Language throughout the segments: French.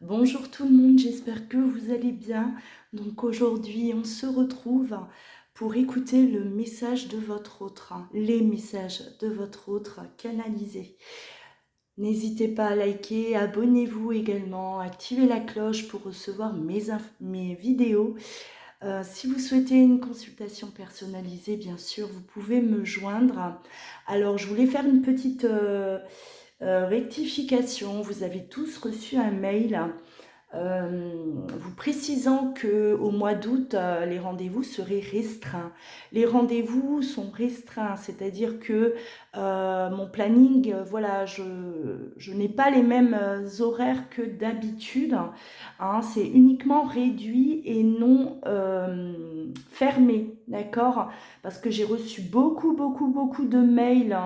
Bonjour tout le monde, j'espère que vous allez bien. Donc aujourd'hui, on se retrouve pour écouter le message de votre autre, les messages de votre autre canalisés. N'hésitez pas à liker, abonnez-vous également, activez la cloche pour recevoir mes vidéos. Si vous souhaitez une consultation personnalisée, bien sûr, vous pouvez me joindre. Alors, je voulais faire une petite rectification. Vous avez tous reçu un mail vous précisant qu'au mois d'août, les rendez-vous seraient restreints. Les rendez-vous sont restreints, c'est-à-dire que mon planning, voilà, je n'ai pas les mêmes horaires que d'habitude. Hein, c'est uniquement réduit et non fermé, d'accord? Parce que j'ai reçu beaucoup de mails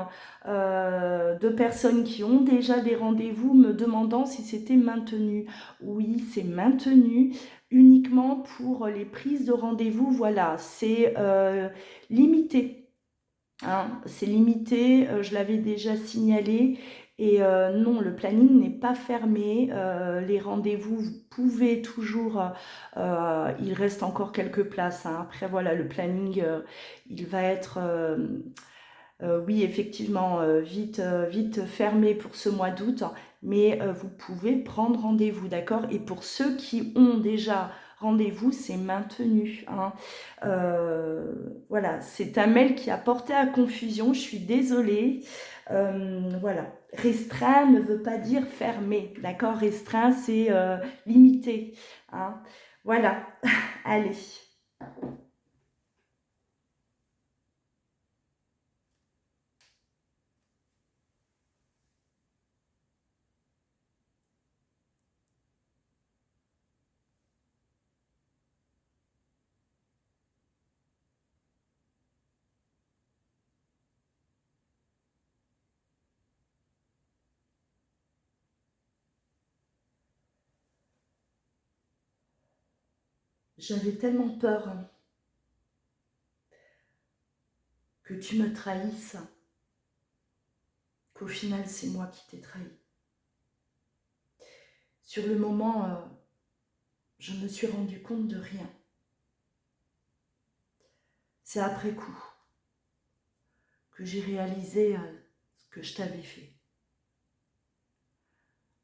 de personnes qui ont déjà des rendez-vous me demandant si c'était maintenu. Oui, c'est maintenu uniquement pour les prises de rendez-vous. Voilà, c'est limité. Hein, c'est limité, je l'avais déjà signalé. Et non, le planning n'est pas fermé. Les rendez-vous, vous pouvez toujours... il reste encore quelques places. Hein. Après, voilà, le planning, il va être... oui, effectivement, vite fermé pour ce mois d'août, mais vous pouvez prendre rendez-vous, d'accord? Et pour ceux qui ont déjà rendez-vous, c'est maintenu. Hein. Voilà, c'est un mail qui a porté à confusion, je suis désolée. Voilà, restreint ne veut pas dire fermé, d'accord? Restreint, c'est limité. Hein. Voilà, allez. J'avais tellement peur que tu me trahisses, qu'au final c'est moi qui t'ai trahi. Sur le moment, je me suis rendu compte de rien. C'est après coup que j'ai réalisé ce que je t'avais fait.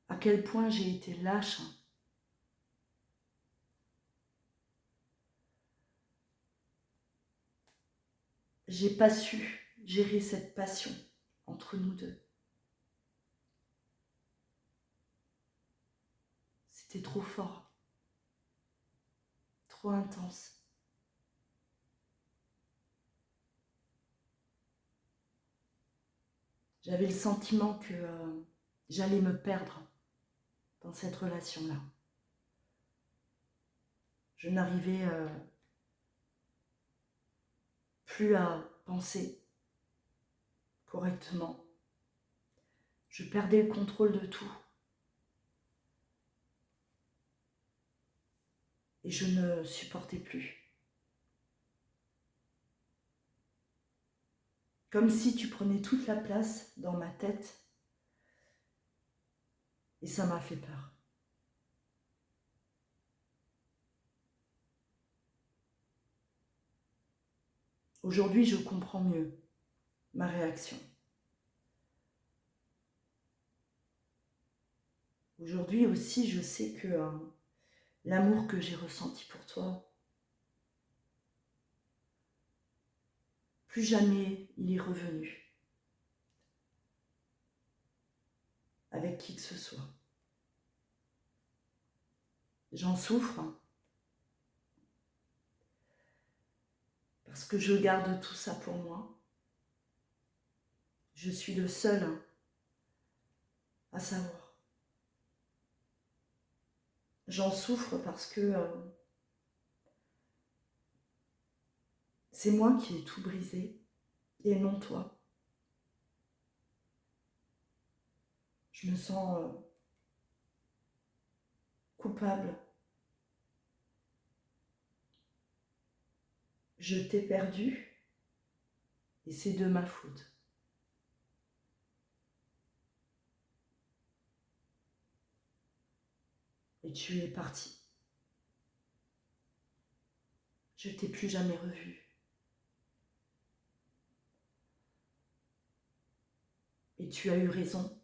À quel point j'ai été lâche. J'ai pas su gérer cette passion entre nous deux. C'était trop fort, trop intense. J'avais le sentiment que j'allais me perdre dans cette relation-là. Je n'arrivais plus à penser correctement. Je perdais le contrôle de tout. Et je ne supportais plus. Comme si tu prenais toute la place dans ma tête. Et ça m'a fait peur. Aujourd'hui, je comprends mieux ma réaction. Aujourd'hui aussi, je sais que l'amour que j'ai ressenti pour toi, plus jamais il est revenu avec qui que ce soit. J'en souffre parce que je garde tout ça pour moi. Je suis le seul à savoir. J'en souffre parce que c'est moi qui ai tout brisé et non toi. Je me sens coupable. Je t'ai perdu et c'est de ma faute. et tu es parti. Je t'ai plus jamais revu. Et tu as eu raison.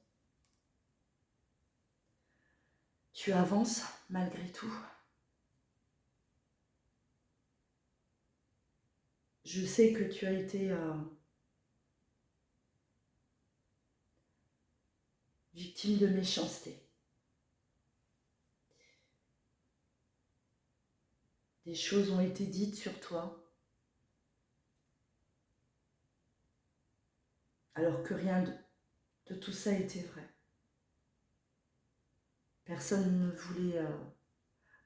Tu avances malgré tout. Je sais que tu as été victime de méchanceté. Des choses ont été dites sur toi, alors que rien de tout ça était vrai. Personne ne voulait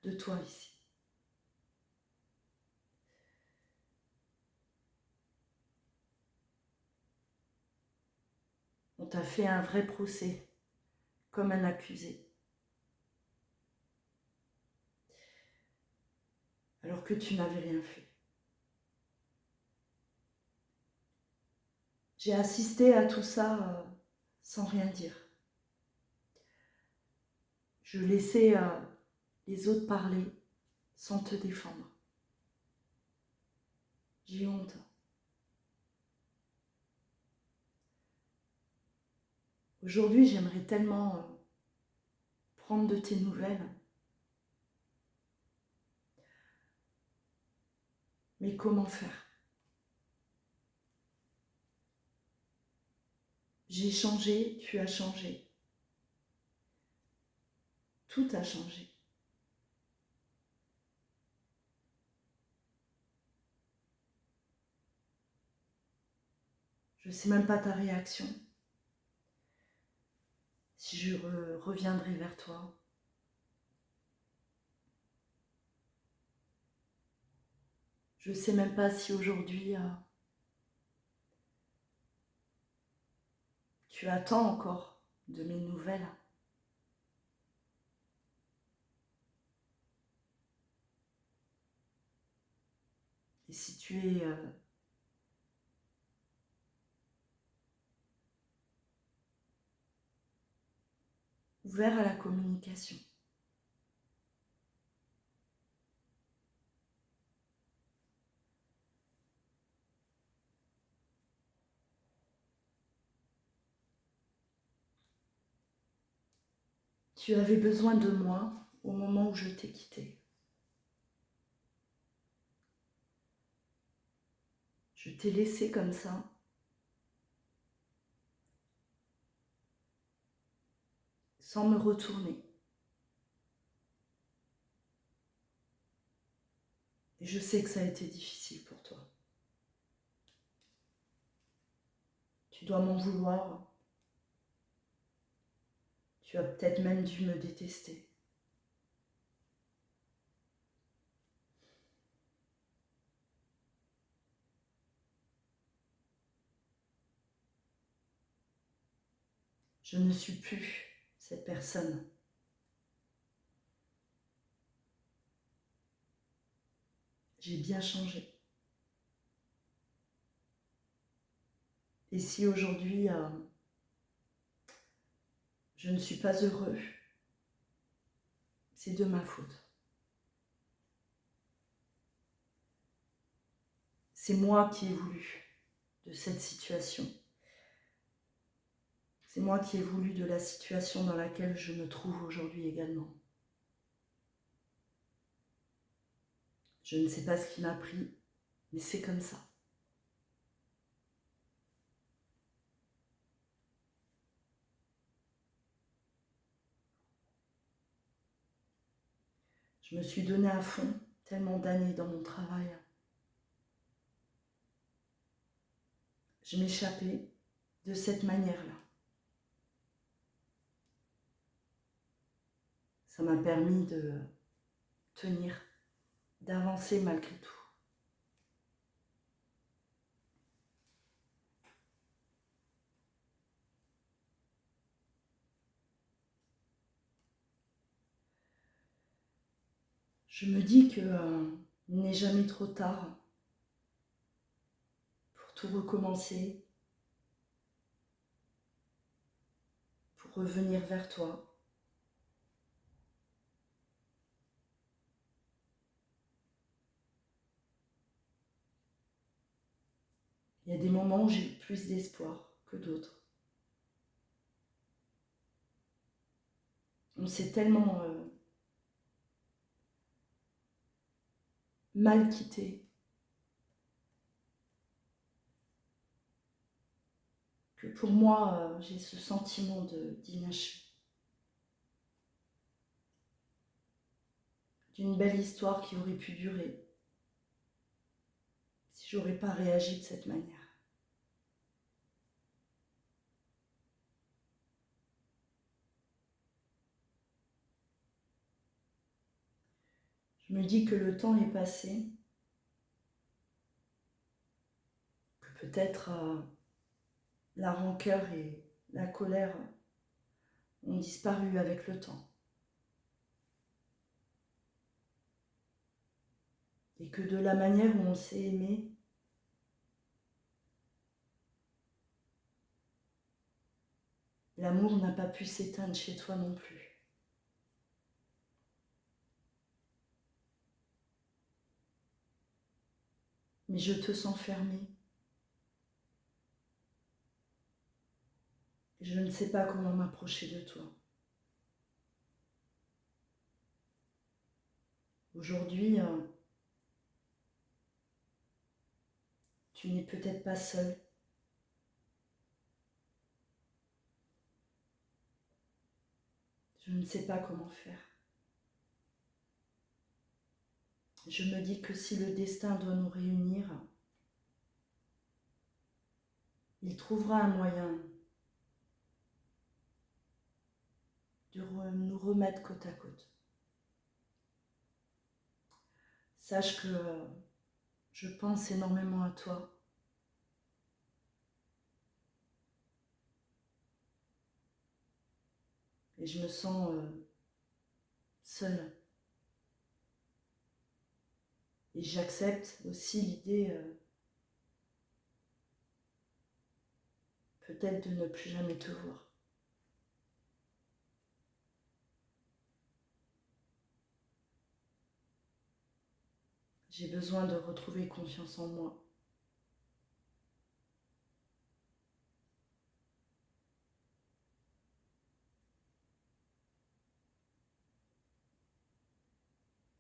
de toi ici. On t'a fait un vrai procès, comme un accusé. Alors que tu n'avais rien fait. J'ai assisté à tout ça sans rien dire. Je laissais les autres parler sans te défendre. J'ai honte. Aujourd'hui, j'aimerais tellement prendre de tes nouvelles. Mais comment faire? J'ai changé, tu as changé. Tout a changé. Je ne sais même pas ta réaction. Si je reviendrai vers toi. Je ne sais même pas si aujourd'hui tu attends encore de mes nouvelles. Et si tu es ouvert à la communication. Tu avais besoin de moi au moment où je t'ai quitté. Je t'ai laissé comme ça. Sans me retourner. Et je sais que ça a été difficile pour toi. Tu dois m'en vouloir. Tu as peut-être même dû me détester. Je ne suis plus cette personne. J'ai bien changé. Et si aujourd'hui je ne suis pas heureux, c'est de ma faute. C'est moi qui ai voulu de cette situation. C'est moi qui ai voulu de la situation dans laquelle je me trouve aujourd'hui également. Je ne sais pas ce qui m'a pris, mais c'est comme ça. Je me suis donnée à fond, tellement d'années dans mon travail. Je m'échappais de cette manière-là. Ça m'a permis de tenir, d'avancer malgré tout. Je me dis que il n'est jamais trop tard pour tout recommencer, pour revenir vers toi. Il y a des moments où j'ai plus d'espoir que d'autres. On s'est tellement mal quitté que pour moi, j'ai ce sentiment d'inachevé. D'une belle histoire qui aurait pu durer si j'aurais pas réagi de cette manière. Je me dis que le temps est passé, que peut-être la rancœur et la colère ont disparu avec le temps. Et que de la manière où on s'est aimé, l'amour n'a pas pu s'éteindre chez toi non plus. Mais je te sens fermé. Et je ne sais pas comment m'approcher de toi. Aujourd'hui, tu n'es peut-être pas seul. Je ne sais pas comment faire. Je me dis que si le destin doit nous réunir, il trouvera un moyen de nous remettre côte à côte. Sache que je pense énormément à toi. Et je me sens seule. Et j'accepte aussi l'idée peut-être de ne plus jamais te voir. J'ai besoin de retrouver confiance en moi.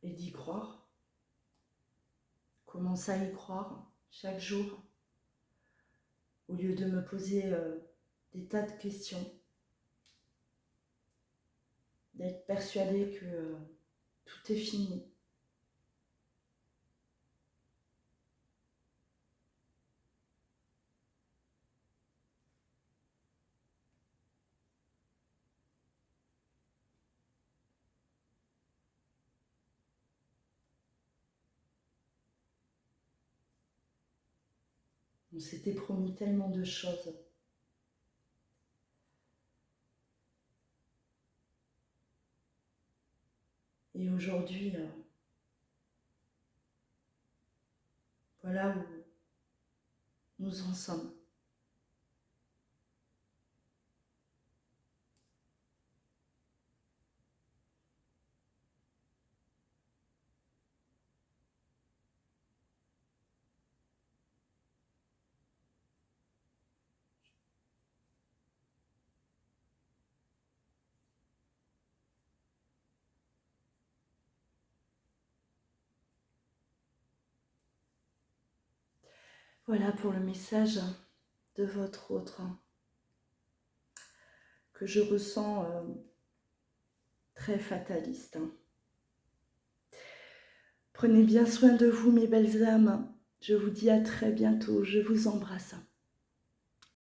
Et d'y croire. Commence à y croire chaque jour. Au lieu de me poser des tas de questions. D'être persuadée que tout est fini. On s'était promis tellement de choses. Et aujourd'hui, voilà où nous en sommes. Voilà pour le message de votre autre que je ressens très fataliste. Prenez bien soin de vous, mes belles âmes. Je vous dis à très bientôt. Je vous embrasse.